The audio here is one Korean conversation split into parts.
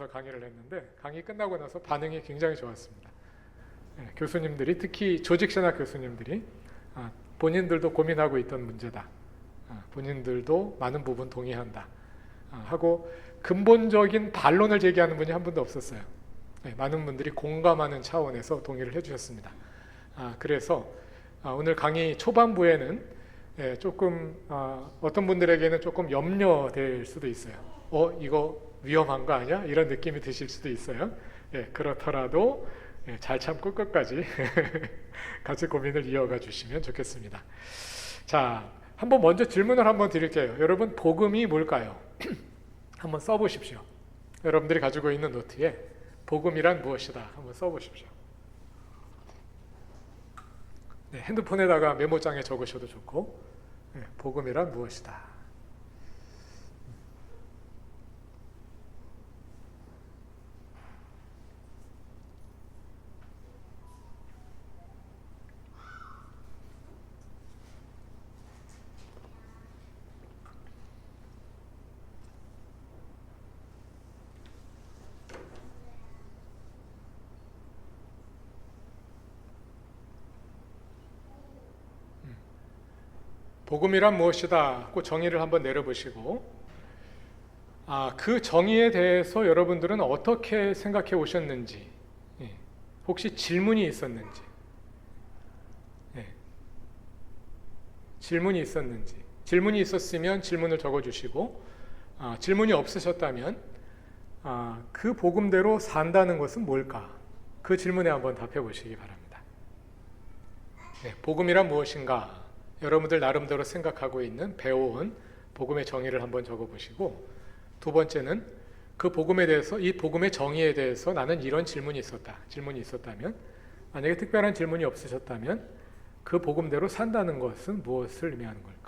30분부터 강의를 했는데 강의 끝나고 나서 반응이 굉장히 좋았습니다. 교수님들이, 특히 조직신학 교수님들이 본인들도 고민하고 있던 문제다, 본인들도 많은 부분 동의한다 하고 근본적인 반론을 제기하는 분이 한 분도 없었어요. 많은 분들이 공감하는 차원에서 동의를 해주셨습니다. 그래서 오늘 강의 초반부에는 조금 어떤 분들에게는 조금 염려될 수도 있어요. 이거 위험한 거 아니야? 이런 느낌이 드실 수도 있어요. 그렇더라도 잘 참고 끝까지 같이 고민을 이어가 주시면 좋겠습니다. 자, 한번 먼저 질문을 한번 드릴게요. 여러분, 복음이 뭘까요? 한번 써보십시오. 여러분들이 가지고 있는 노트에 복음이란 무엇이다 한번 써보십시오. 핸드폰에다가 메모장에 적으셔도 좋고, 복음이란 무엇이다. 복음이란 무엇이다 그 정의를 한번 내려보시고, 그 정의에 대해서 여러분들은 어떻게 생각해 오셨는지, 혹시 질문이 있었는지, 질문이 있었으면 질문을 적어주시고, 질문이 없으셨다면 그 복음대로 산다는 것은 뭘까? 그 질문에 한번 답해 보시기 바랍니다. 복음이란 무엇인가? 여러분들 나름대로 생각하고 있는, 배워온 복음의 정의를 한번 적어보시고, 두 번째는 그 복음에 대해서, 이 복음의 정의에 대해서 나는 이런 질문이 있었다면, 만약에 특별한 질문이 없으셨다면 그 복음대로 산다는 것은 무엇을 의미하는 걸까?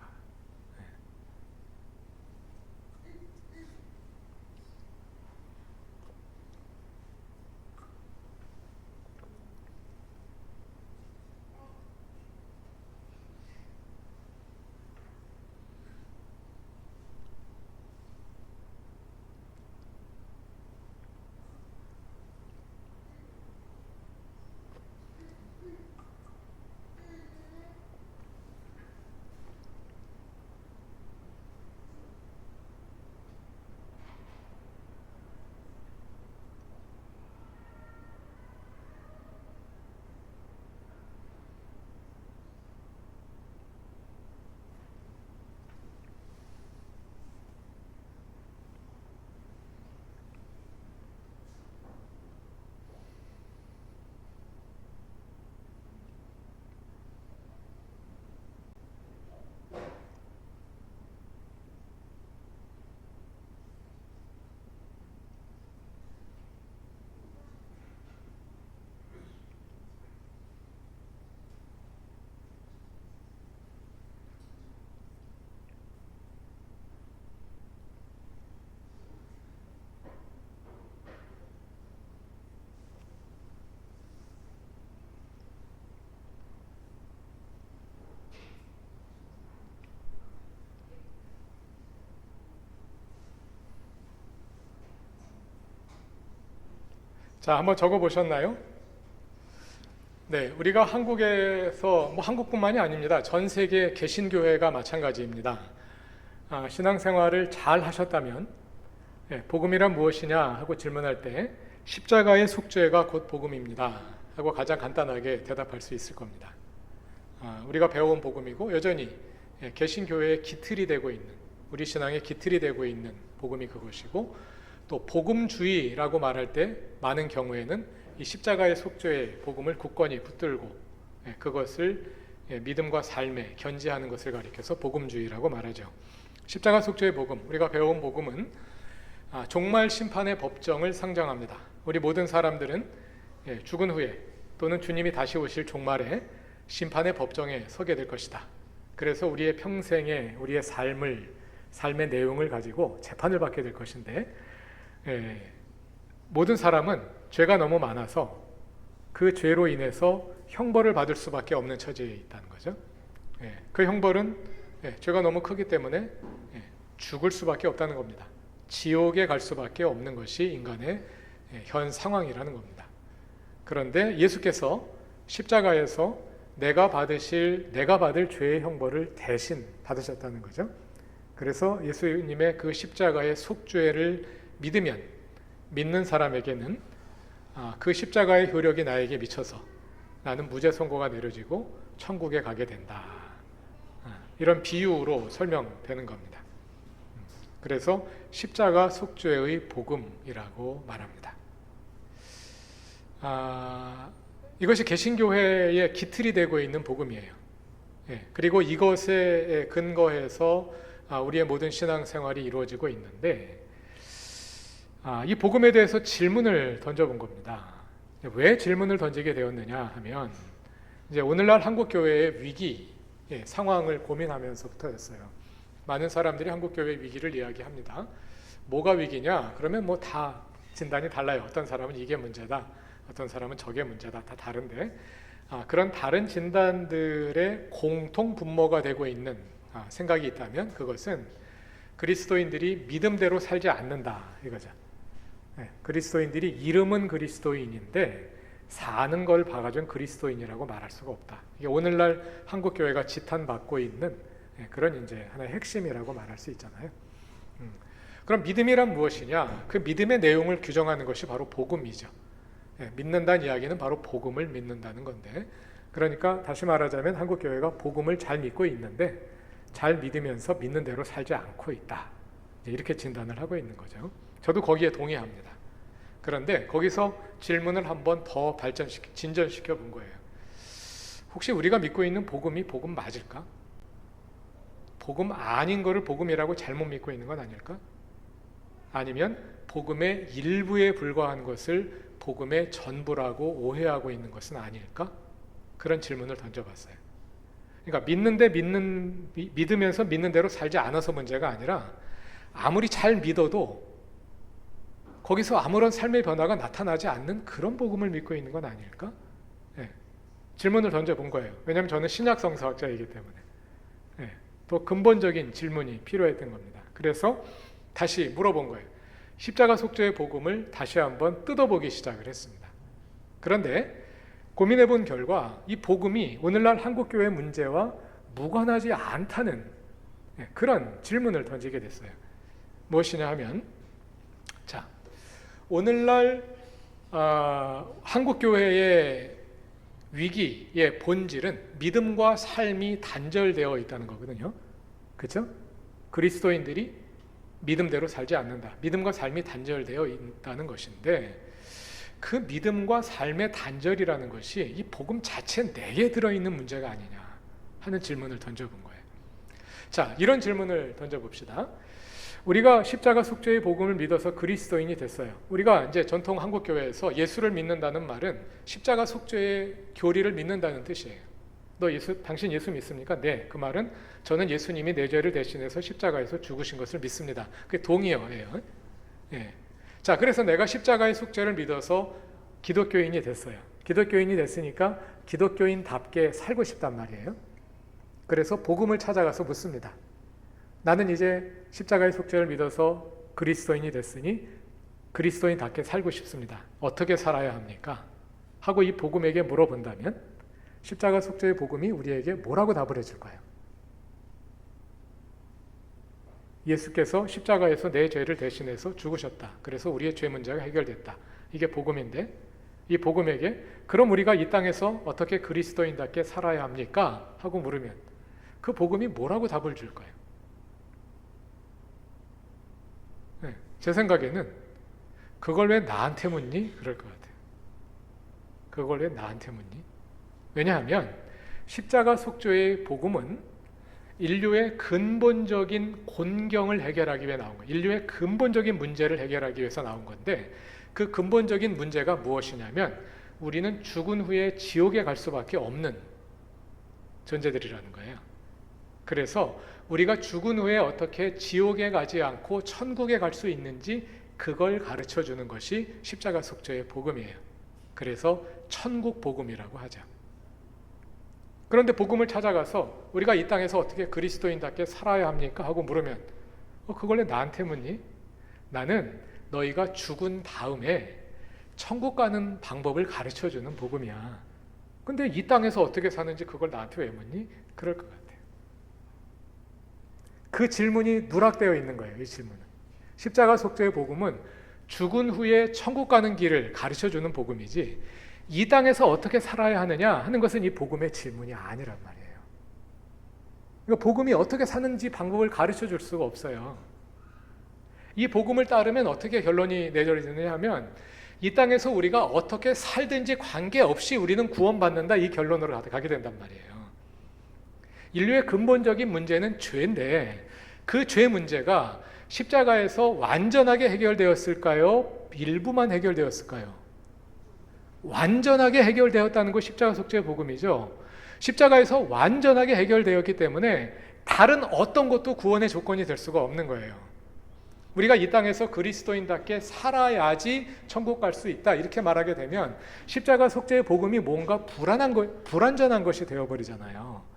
자, 한번 적어보셨나요? 우리가 한국에서, 한국뿐만이 아닙니다. 전 세계 개신교회가 마찬가지입니다. 신앙생활을 잘 하셨다면, 복음이란 무엇이냐 하고 질문할 때 십자가의 속죄가 곧 복음입니다 하고 가장 간단하게 대답할 수 있을 겁니다. 우리가 배워온 복음이고, 여전히 개신교회의 기틀이 되고 있는, 우리 신앙의 기틀이 되고 있는 복음이 그것이고, 또 복음주의라고 말할 때 많은 경우에는 이 십자가의 속죄의 복음을 굳건히 붙들고 그것을 믿음과 삶에 견지하는 것을 가리켜서 복음주의라고 말하죠. 십자가 속죄의 복음, 우리가 배워온 복음은 종말 심판의 법정을 상정합니다. 우리 모든 사람들은 죽은 후에 또는 주님이 다시 오실 종말에 심판의 법정에 서게 될 것이다. 그래서 우리의 평생에 우리의 삶의 내용을 가지고 재판을 받게 될 것인데, 모든 사람은 죄가 너무 많아서 그 죄로 인해서 형벌을 받을 수밖에 없는 처지에 있다는 거죠. 그 형벌은 죄가 너무 크기 때문에 죽을 수밖에 없다는 겁니다. 지옥에 갈 수밖에 없는 것이 인간의 현 상황이라는 겁니다. 그런데 예수께서 십자가에서 내가 받을 죄의 형벌을 대신 받으셨다는 거죠. 그래서 예수님의 그 십자가의 속죄를 믿는 사람에게는 그 십자가의 효력이 나에게 미쳐서 나는 무죄 선고가 내려지고 천국에 가게 된다. 이런 비유로 설명되는 겁니다. 그래서 십자가 속죄의 복음이라고 말합니다. 이것이 개신교회의 기틀이 되고 있는 복음이에요. 그리고 이것에 근거해서 우리의 모든 신앙생활이 이루어지고 있는데, 이 복음에 대해서 질문을 던져본 겁니다. 왜 질문을 던지게 되었느냐 하면, 이제 오늘날 한국교회의 위기 상황을 고민하면서부터였어요. 많은 사람들이 한국교회의 위기를 이야기합니다. 뭐가 위기냐? 그러면 뭐 다 진단이 달라요. 어떤 사람은 이게 문제다, 어떤 사람은 저게 문제다, 다 다른데, 그런 다른 진단들의 공통 분모가 되고 있는 생각이 있다면 그것은 그리스도인들이 믿음대로 살지 않는다 이거죠. 그리스도인들이 이름은 그리스도인인데 사는 걸 봐가지고 그리스도인이라고 말할 수가 없다. 이게 오늘날 한국교회가 지탄받고 있는 그런 이제 하나의 핵심이라고 말할 수 있잖아요. 그럼 믿음이란 무엇이냐? 그 믿음의 내용을 규정하는 것이 바로 복음이죠. 믿는다는 이야기는 바로 복음을 믿는다는 건데, 그러니까 다시 말하자면 한국교회가 복음을 잘 믿고 있는데 잘 믿으면서 믿는 대로 살지 않고 있다. 이렇게 진단을 하고 있는 거죠. 저도 거기에 동의합니다. 그런데 거기서 질문을 한번 더 진전시켜 본 거예요. 혹시 우리가 믿고 있는 복음이 복음 맞을까? 복음 아닌 거를 복음이라고 잘못 믿고 있는 건 아닐까? 아니면 복음의 일부에 불과한 것을 복음의 전부라고 오해하고 있는 것은 아닐까? 그런 질문을 던져봤어요. 그러니까 믿으면서 믿는 대로 살지 않아서 문제가 아니라 아무리 잘 믿어도 거기서 아무런 삶의 변화가 나타나지 않는 그런 복음을 믿고 있는 건 아닐까? 질문을 던져본 거예요. 왜냐하면 저는 신약 성서학자이기 때문에 더 근본적인 질문이 필요했던 겁니다. 그래서 다시 물어본 거예요. 십자가 속죄의 복음을 다시 한번 뜯어보기 시작을 했습니다. 그런데 고민해 본 결과 이 복음이 오늘날 한국교회 문제와 무관하지 않다는 그런 질문을 던지게 됐어요. 무엇이냐 하면, 자, 오늘날 한국교회의 위기의 본질은 믿음과 삶이 단절되어 있다는 거거든요. 그렇죠? 그리스도인들이 믿음대로 살지 않는다. 믿음과 삶이 단절되어 있다는 것인데, 그 믿음과 삶의 단절이라는 것이 이 복음 자체 내에 들어있는 문제가 아니냐 하는 질문을 던져본 거예요. 자, 이런 질문을 던져봅시다. 우리가 십자가 속죄의 복음을 믿어서 그리스도인이 됐어요. 우리가 이제 전통 한국교회에서 예수를 믿는다는 말은 십자가 속죄의 교리를 믿는다는 뜻이에요. 당신 예수 믿습니까? 네. 그 말은 저는 예수님이 내 죄를 대신해서 십자가에서 죽으신 것을 믿습니다. 그게 동의어예요. 자, 그래서 내가 십자가의 속죄를 믿어서 기독교인이 됐어요. 기독교인이 됐으니까 기독교인답게 살고 싶단 말이에요. 그래서 복음을 찾아가서 묻습니다. 나는 이제 십자가의 속죄를 믿어서 그리스도인이 됐으니 그리스도인답게 살고 싶습니다. 어떻게 살아야 합니까? 하고 이 복음에게 물어본다면 십자가 속죄의 복음이 우리에게 뭐라고 답을 해줄까요? 예수께서 십자가에서 내 죄를 대신해서 죽으셨다. 그래서 우리의 죄 문제가 해결됐다. 이게 복음인데, 이 복음에게 그럼 우리가 이 땅에서 어떻게 그리스도인답게 살아야 합니까? 하고 물으면 그 복음이 뭐라고 답을 줄까요? 제 생각에는 그걸 왜 나한테 묻니? 그럴 것 같아요. 그걸 왜 나한테 묻니? 왜냐하면 십자가 속죄의 복음은 인류의 근본적인 곤경을 해결하기 위해 나온 거예요. 인류의 근본적인 문제를 해결하기 위해서 나온 건데, 그 근본적인 문제가 무엇이냐면 우리는 죽은 후에 지옥에 갈 수밖에 없는 존재들이라는 거예요. 그래서 우리가 죽은 후에 어떻게 지옥에 가지 않고 천국에 갈 수 있는지 그걸 가르쳐 주는 것이 십자가 속죄의 복음이에요. 그래서 천국 복음이라고 하죠. 그런데 복음을 찾아가서 우리가 이 땅에서 어떻게 그리스도인답게 살아야 합니까? 하고 물으면 그걸 왜 나한테 묻니? 나는 너희가 죽은 다음에 천국 가는 방법을 가르쳐주는 복음이야. 근데 이 땅에서 어떻게 사는지 그걸 나한테 왜 묻니? 그럴 것 같아요. 그 질문이 누락되어 있는 거예요. 이 질문은. 십자가 속죄의 복음은 죽은 후에 천국 가는 길을 가르쳐주는 복음이지, 이 땅에서 어떻게 살아야 하느냐 하는 것은 이 복음의 질문이 아니란 말이에요. 그러니까 복음이 어떻게 사는지 방법을 가르쳐줄 수가 없어요. 이 복음을 따르면 어떻게 결론이 내려지느냐 하면, 이 땅에서 우리가 어떻게 살든지 관계없이 우리는 구원받는다, 이 결론으로 가게 된단 말이에요. 인류의 근본적인 문제는 죄인데, 그 죄 문제가 십자가에서 완전하게 해결되었을까요? 일부만 해결되었을까요? 완전하게 해결되었다는 것이 십자가 속죄의 복음이죠. 십자가에서 완전하게 해결되었기 때문에 다른 어떤 것도 구원의 조건이 될 수가 없는 거예요. 우리가 이 땅에서 그리스도인답게 살아야지 천국 갈 수 있다, 이렇게 말하게 되면 십자가 속죄의 복음이 뭔가 불완전한 것이 되어버리잖아요.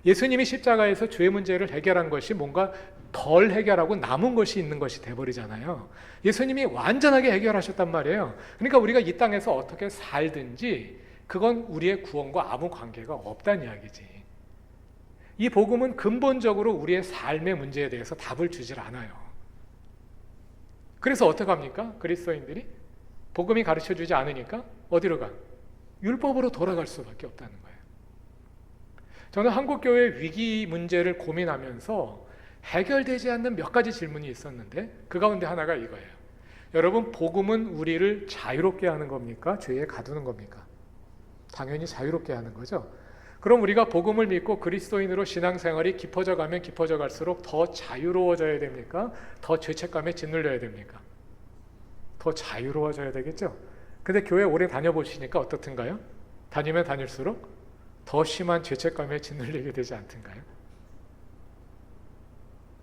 예수님이 십자가에서 죄 문제를 해결한 것이 뭔가 덜 해결하고 남은 것이 있는 것이 돼버리잖아요. 예수님이 완전하게 해결하셨단 말이에요. 그러니까 우리가 이 땅에서 어떻게 살든지 그건 우리의 구원과 아무 관계가 없다는 이야기지. 이 복음은 근본적으로 우리의 삶의 문제에 대해서 답을 주질 않아요. 그래서 어떡합니까? 그리스도인들이 복음이 가르쳐주지 않으니까 어디로 가? 율법으로 돌아갈 수밖에 없다는 거예요. 저는 한국교회 위기 문제를 고민하면서 해결되지 않는 몇 가지 질문이 있었는데, 그 가운데 하나가 이거예요. 여러분, 복음은 우리를 자유롭게 하는 겁니까? 죄에 가두는 겁니까? 당연히 자유롭게 하는 거죠. 그럼 우리가 복음을 믿고 그리스도인으로 신앙생활이 깊어져 가면 깊어져 갈수록 더 자유로워져야 됩니까? 더 죄책감에 짓눌려야 됩니까? 더 자유로워져야 되겠죠? 근데 교회 오래 다녀보시니까 어떻든가요? 다니면 다닐수록 더 심한 죄책감에 짓눌리게 되지 않던가요?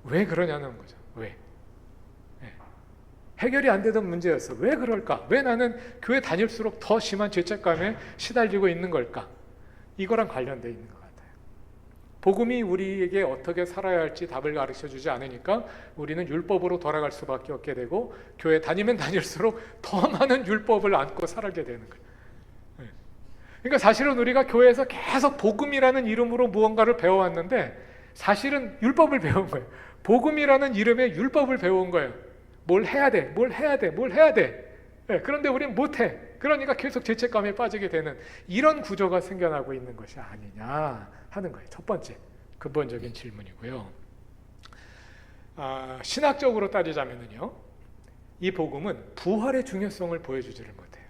왜 그러냐는 거죠. 왜? 해결이 안 되던 문제였어. 왜 그럴까? 왜 나는 교회 다닐수록 더 심한 죄책감에 시달리고 있는 걸까? 이거랑 관련되어 있는 것 같아요. 복음이 우리에게 어떻게 살아야 할지 답을 가르쳐주지 않으니까 우리는 율법으로 돌아갈 수밖에 없게 되고, 교회 다니면 다닐수록 더 많은 율법을 안고 살게 되는 거예요. 그러니까 사실은 우리가 교회에서 계속 복음이라는 이름으로 무언가를 배워왔는데 사실은 율법을 배운 거예요. 복음이라는 이름의 율법을 배운 거예요. 뭘 해야 돼, 뭘 해야 돼, 뭘 해야 돼. 그런데 우리는 못해. 그러니까 계속 죄책감에 빠지게 되는 이런 구조가 생겨나고 있는 것이 아니냐 하는 거예요. 첫 번째 근본적인 질문이고요. 신학적으로 따지자면요, 이 복음은 부활의 중요성을 보여주지를 못해요.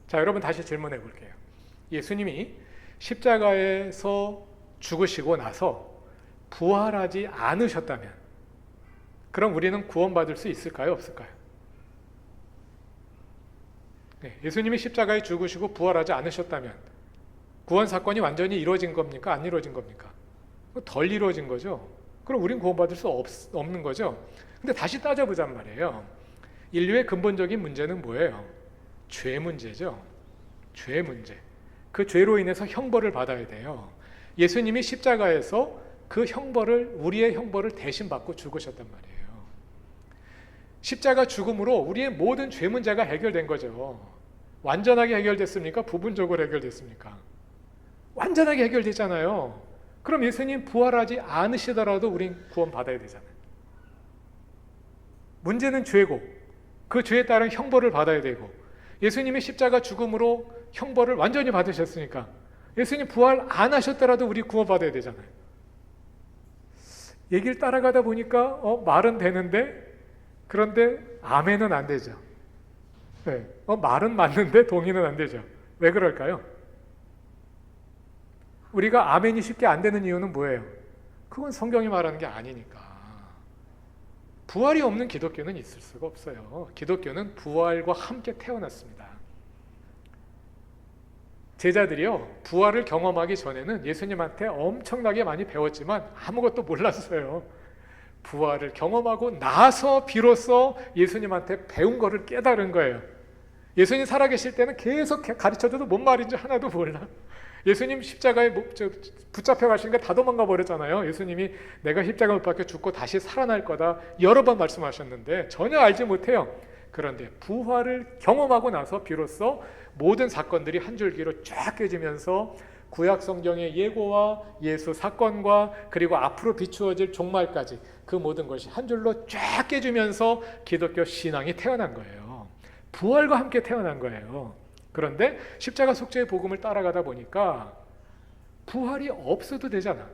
자, 여러분 다시 질문해 볼게요. 예수님이 십자가에서 죽으시고 나서 부활하지 않으셨다면 그럼 우리는 구원받을 수 있을까요? 없을까요? 예수님이 십자가에 죽으시고 부활하지 않으셨다면 구원 사건이 완전히 이루어진 겁니까? 안 이루어진 겁니까? 덜 이루어진 거죠. 그럼 우린 구원받을 수 없는 거죠. 근데 다시 따져보잔 말이에요. 인류의 근본적인 문제는 뭐예요? 죄 문제죠. 죄 문제. 그 죄로 인해서 형벌을 받아야 돼요. 예수님이 십자가에서 그 형벌을, 우리의 형벌을 대신 받고 죽으셨단 말이에요. 십자가 죽음으로 우리의 모든 죄 문제가 해결된 거죠. 완전하게 해결됐습니까? 부분적으로 해결됐습니까? 완전하게 해결되잖아요. 그럼 예수님 부활하지 않으시더라도 우린 구원받아야 되잖아요. 문제는 죄고 그 죄에 따른 형벌을 받아야 되고, 예수님이 십자가 죽음으로 형벌을 완전히 받으셨으니까 예수님 부활 안 하셨더라도 우리 구원받아야 되잖아요. 얘기를 따라가다 보니까 말은 되는데, 그런데 아멘은 안 되죠. 네. 말은 맞는데 동의는 안 되죠. 왜 그럴까요? 우리가 아멘이 쉽게 안 되는 이유는 뭐예요? 그건 성경이 말하는 게 아니니까. 부활이 없는 기독교는 있을 수가 없어요. 기독교는 부활과 함께 태어났습니다. 제자들이요, 부활을 경험하기 전에는 예수님한테 엄청나게 많이 배웠지만 아무것도 몰랐어요. 부활을 경험하고 나서 비로소 예수님한테 배운 거를 깨달은 거예요. 예수님 살아계실 때는 계속 가르쳐줘도 뭔 말인지 하나도 몰라. 예수님 십자가에 붙잡혀 가시니까 다 도망가 버렸잖아요. 예수님이 내가 십자가 못 박혀 죽고 다시 살아날 거다 여러 번 말씀하셨는데 전혀 알지 못해요. 그런데 부활을 경험하고 나서 비로소 모든 사건들이 한 줄기로 쫙 깨지면서 구약 성경의 예고와 예수 사건과 그리고 앞으로 비추어질 종말까지 그 모든 것이 한 줄로 쫙 깨지면서 기독교 신앙이 태어난 거예요. 부활과 함께 태어난 거예요. 그런데 십자가 속죄의 복음을 따라가다 보니까 부활이 없어도 되잖아.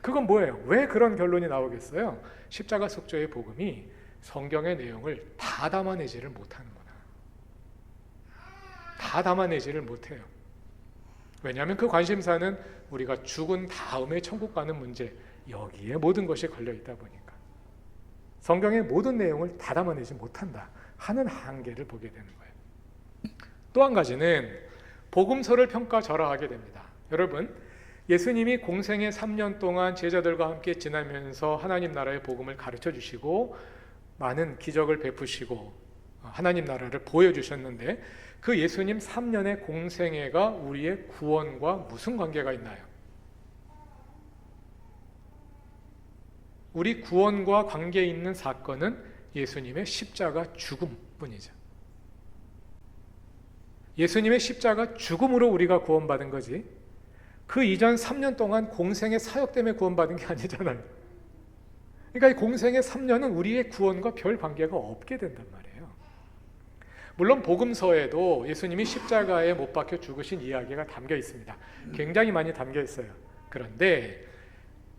그건 뭐예요? 왜 그런 결론이 나오겠어요? 십자가 속죄의 복음이 성경의 내용을 다 담아내지를 못하는구나. 다 담아내지를 못해요. 왜냐하면 그 관심사는 우리가 죽은 다음에 천국 가는 문제, 여기에 모든 것이 걸려 있다 보니까 성경의 모든 내용을 다 담아내지 못한다 하는 한계를 보게 되는 거예요. 또 한 가지는 복음서를 평가절하하게 됩니다. 여러분, 예수님이 공생의 3년 동안 제자들과 함께 지나면서 하나님 나라의 복음을 가르쳐 주시고 많은 기적을 베푸시고 하나님 나라를 보여주셨는데 그 예수님 3년의 공생애가 우리의 구원과 무슨 관계가 있나요? 우리 구원과 관계 있는 사건은 예수님의 십자가 죽음뿐이죠. 예수님의 십자가 죽음으로 우리가 구원받은 거지 그 이전 3년 동안 공생의 사역 때문에 구원받은 게 아니잖아요. 그러니까 이 공생의 3년은 우리의 구원과 별 관계가 없게 된단 말이에요. 물론 복음서에도 예수님이 십자가에 못 박혀 죽으신 이야기가 담겨 있습니다. 굉장히 많이 담겨 있어요. 그런데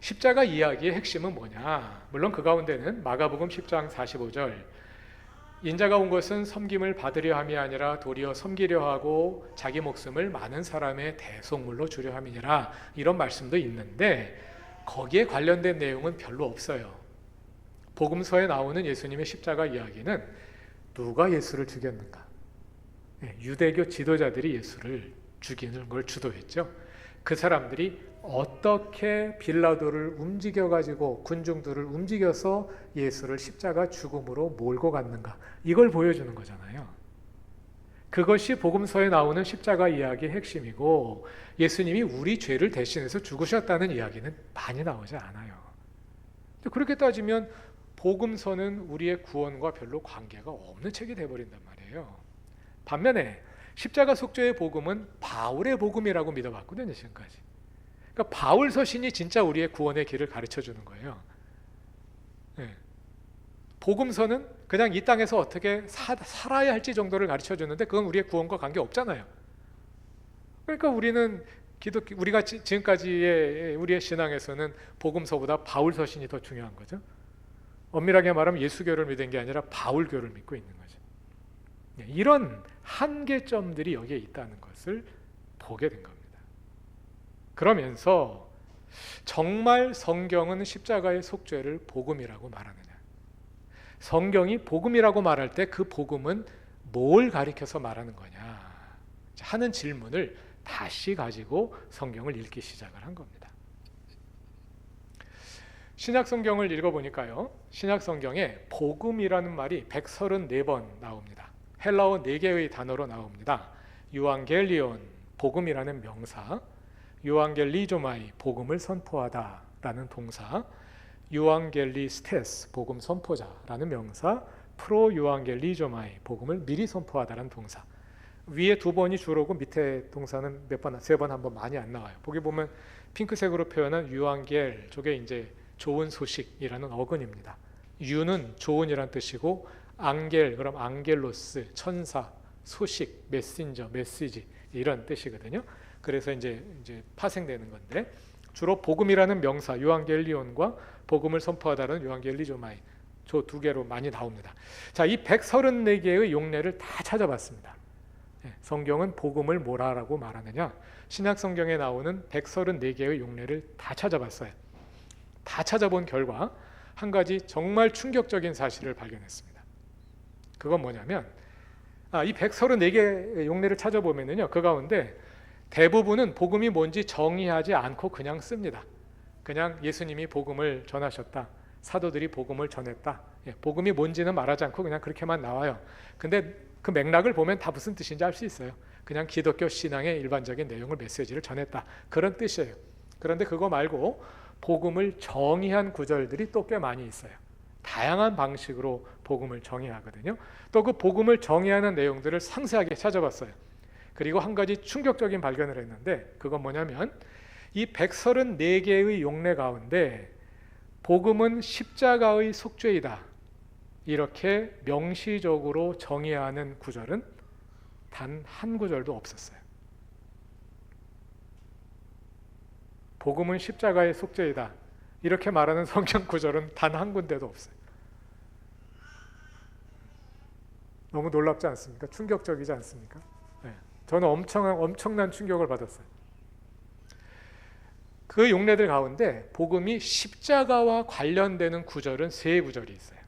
십자가 이야기의 핵심은 뭐냐? 물론 그 가운데는 마가복음 10장 45절 인자가 온 것은 섬김을 받으려 함이 아니라 도리어 섬기려 하고 자기 목숨을 많은 사람의 대속물로 주려 함이니라 이런 말씀도 있는데 거기에 관련된 내용은 별로 없어요. 복음서에 나오는 예수님의 십자가 이야기는 누가 예수를 죽였는가? 유대교 지도자들이 예수를 죽이는 걸 주도했죠. 그 사람들이 어떻게 빌라도를 움직여가지고 군중들을 움직여서 예수를 십자가 죽음으로 몰고 갔는가 이걸 보여주는 거잖아요. 그것이 복음서에 나오는 십자가 이야기의 핵심이고 예수님이 우리 죄를 대신해서 죽으셨다는 이야기는 많이 나오지 않아요. 그렇게 따지면 복음서는 우리의 구원과 별로 관계가 없는 책이 돼버린단 말이에요. 반면에 십자가 속죄의 복음은 바울의 복음이라고 믿어봤거든요. 지금까지. 그러니까 바울 서신이 진짜 우리의 구원의 길을 가르쳐주는 거예요. 네. 복음서는 그냥 이 땅에서 어떻게 살아야 할지 정도를 가르쳐주는데 그건 우리의 구원과 관계 없잖아요. 그러니까 우리가 지금까지의 우리의 신앙에서는 복음서보다 바울 서신이 더 중요한 거죠. 엄밀하게 말하면 예수교를 믿은 게 아니라 바울교를 믿고 있는 거죠. 이런 한계점들이 여기에 있다는 것을 보게 된 겁니다. 그러면서 정말 성경은 십자가의 속죄를 복음이라고 말하느냐? 성경이 복음이라고 말할 때 그 복음은 뭘 가리켜서 말하는 거냐? 하는 질문을 다시 가지고 성경을 읽기 시작을 한 겁니다. 신약 성경을 읽어보니까요. 신약 성경에 복음이라는 말이 134번 나옵니다. 헬라어 4개의 단어로 나옵니다. 유앙겔리온, 복음이라는 명사, 유앙겔리조마이, 복음을 선포하다 라는 동사, 유앙겔리스테스, 복음 선포자라는 명사, 프로 유앙겔리조마이, 복음을 미리 선포하다라는 동사. 위에 2번이 주로고 밑에 동사는 몇 번, 3번, 한 번 많이 안 나와요. 보기 보면 핑크색으로 표현한 유앙겔, 저게 이제 좋은 소식이라는 어근입니다. 유는 좋은이란 뜻이고 앙겔, 그럼 앙겔로스, 천사, 소식, 메신저, 메시지 이런 뜻이거든요. 그래서 이제 파생되는 건데 주로 복음이라는 명사 유앙겔리온과 복음을 선포하다는 유앙겔리조마이 저 2개로 많이 나옵니다. 자, 이 134개의 용례를 다 찾아봤습니다. 성경은 복음을 뭐라고 말하느냐? 신약 성경에 나오는 134개의 용례를 다 찾아봤어요. 다 찾아본 결과 한 가지 정말 충격적인 사실을 발견했습니다. 그건 뭐냐면 이 134개의 용례를 찾아보면요, 그 가운데 대부분은 복음이 뭔지 정의하지 않고 그냥 씁니다. 그냥 예수님이 복음을 전하셨다, 사도들이 복음을 전했다, 복음이 뭔지는 말하지 않고 그냥 그렇게만 나와요. 근데 그 맥락을 보면 다 무슨 뜻인지 알 수 있어요. 그냥 기독교 신앙의 일반적인 내용을 메시지를 전했다 그런 뜻이에요. 그런데 그거 말고 복음을 정의한 구절들이 또 꽤 많이 있어요. 다양한 방식으로 복음을 정의하거든요. 또 그 복음을 정의하는 내용들을 상세하게 찾아봤어요. 그리고 한 가지 충격적인 발견을 했는데 그건 뭐냐면 이 134개의 용례 가운데 복음은 십자가의 속죄이다 이렇게 명시적으로 정의하는 구절은 단 한 구절도 없었어요. 복음은 십자가의 속죄이다 이렇게 말하는 성경 구절은 단 한 군데도 없어요. 너무 놀랍지 않습니까? 충격적이지 않습니까? 네. 저는 엄청난 충격을 받았어요. 그 용례들 가운데 복음이 십자가와 관련되는 구절은 3구절이 있어요.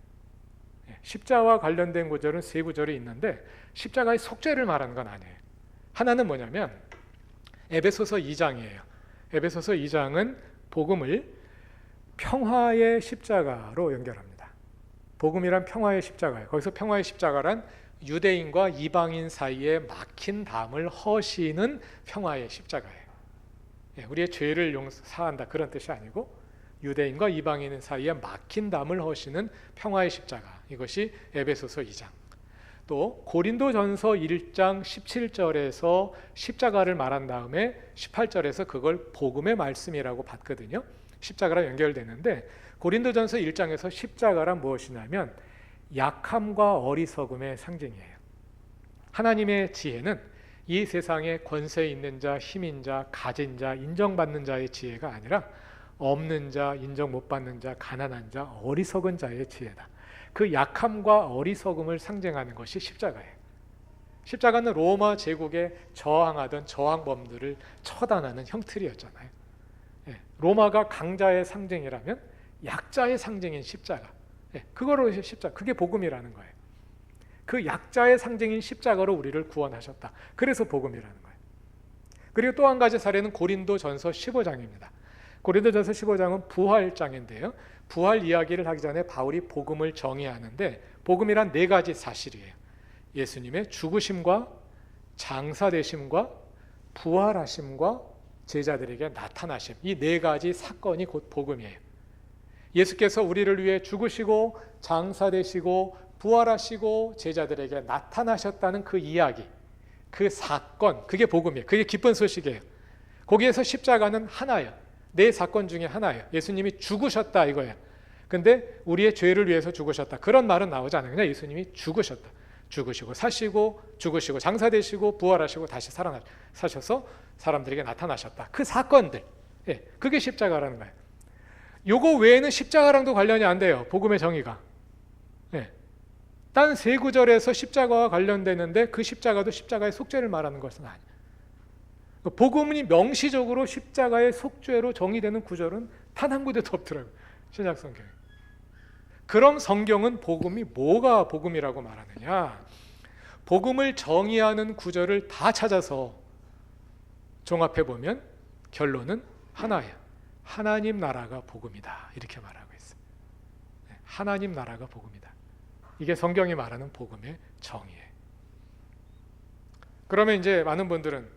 십자가와 관련된 구절은 3구절이 있는데 십자가의 속죄를 말하는 건 아니에요. 하나는 뭐냐면 에베소서 2장이에요. 에베소서 2장은 복음을 평화의 십자가로 연결합니다. 복음이란 평화의 십자가예요. 거기서 평화의 십자가란 유대인과 이방인 사이에 막힌 담을 허시는 평화의 십자가예요. 우리의 죄를 용서한다 그런 뜻이 아니고 유대인과 이방인 사이에 막힌 담을 허시는 평화의 십자가, 이것이 에베소서 2장. 또 고린도전서 1장 17절에서 십자가를 말한 다음에 18절에서 그걸 복음의 말씀이라고 봤거든요. 십자가랑 연결되는데 고린도전서 1장에서 십자가란 무엇이냐면 약함과 어리석음의 상징이에요. 하나님의 지혜는 이 세상에 권세 있는 자, 힘인 자, 가진 자, 인정받는 자의 지혜가 아니라 없는 자, 인정 못 받는 자, 가난한 자, 어리석은 자의 지혜다. 그 약함과 어리석음을 상징하는 것이 십자가예요. 십자가는 로마 제국에 저항하던 저항범들을 처단하는 형틀이었잖아요. 로마가 강자의 상징이라면 약자의 상징인 십자가, 그거로 십자가, 그게 복음이라는 거예요. 그 약자의 상징인 십자가로 우리를 구원하셨다. 그래서 복음이라는 거예요. 그리고 또 한 가지 사례는 고린도전서 15장입니다. 고린도전서 15장은 부활장인데요. 부활 이야기를 하기 전에 바울이 복음을 정의하는데 복음이란 4가지 사실이에요. 예수님의 죽으심과 장사되심과 부활하심과 제자들에게 나타나심, 이 4가지 사건이 곧 복음이에요. 예수께서 우리를 위해 죽으시고 장사되시고 부활하시고 제자들에게 나타나셨다는 그 이야기, 그 사건, 그게 복음이에요. 그게 기쁜 소식이에요. 거기에서 십자가는 하나예요. 4사건 중에 하나예요. 예수님이 죽으셨다 이거예요. 근데 우리의 죄를 위해서 죽으셨다 그런 말은 나오지 않아요. 그냥 예수님이 죽으셨다. 죽으시고 사시고 죽으시고 장사되시고 부활하시고 다시 사셔서 사람들에게 나타나셨다. 그 사건들, 그게 십자가라는 거예요. 요거 외에는 십자가랑도 관련이 안 돼요. 복음의 정의가. 딴 3구절에서 십자가와 관련되는데 그 십자가도 십자가의 속죄를 말하는 것은 아니에요. 복음이 명시적으로 십자가의 속죄로 정의되는 구절은 단 한 군데도 없더라고요. 신약 성경에. 그럼 성경은 복음이 뭐가 복음이라고 말하느냐? 복음을 정의하는 구절을 다 찾아서 종합해 보면 결론은 하나예요. 하나님 나라가 복음이다. 이렇게 말하고 있어요. 하나님 나라가 복음이다. 이게 성경이 말하는 복음의 정의예요. 그러면 이제 많은 분들은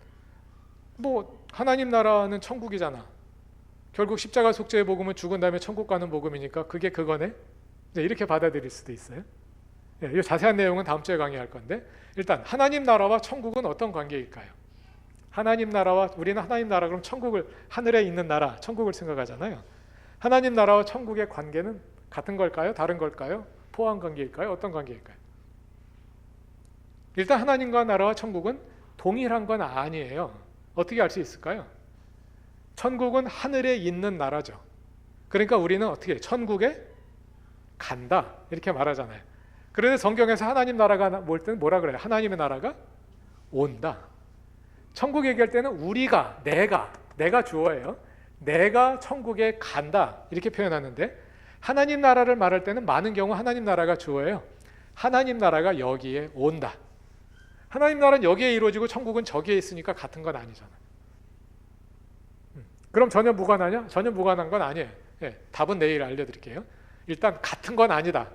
하나님 나라는 천국이잖아. 결국 십자가 속죄의 복음은 죽은 다음에 천국 가는 복음이니까 그게 그거네. 이렇게 받아들일 수도 있어요. 이 자세한 내용은 다음 주에 강의할 건데 일단 하나님 나라와 천국은 어떤 관계일까요? 하나님 나라와 우리는 하나님 나라 그럼 천국을 하늘에 있는 나라 천국을 생각하잖아요. 하나님 나라와 천국의 관계는 같은 걸까요? 다른 걸까요? 포함 관계일까요? 어떤 관계일까요? 일단 하나님과 나라와 천국은 동일한 건 아니에요. 어떻게 알 수 있을까요? 천국은 하늘에 있는 나라죠. 그러니까 우리는 어떻게 천국에 간다 이렇게 말하잖아요. 그런데 성경에서 하나님 나라가 뭘 때는 뭐라 그래요? 하나님의 나라가 온다. 천국 얘기할 때는 우리가 내가 주어예요. 내가 천국에 간다 이렇게 표현하는데 하나님 나라를 말할 때는 많은 경우 하나님 나라가 주어예요. 하나님 나라가 여기에 온다. 하나님 나라는 여기에 이루어지고 천국은 저기에 있으니까 같은 건 아니잖아. 그럼 전혀 무관하냐? 전혀 무관한 건 아니에요. 답은 내일 알려드릴게요. 일단 같은 건 아니다.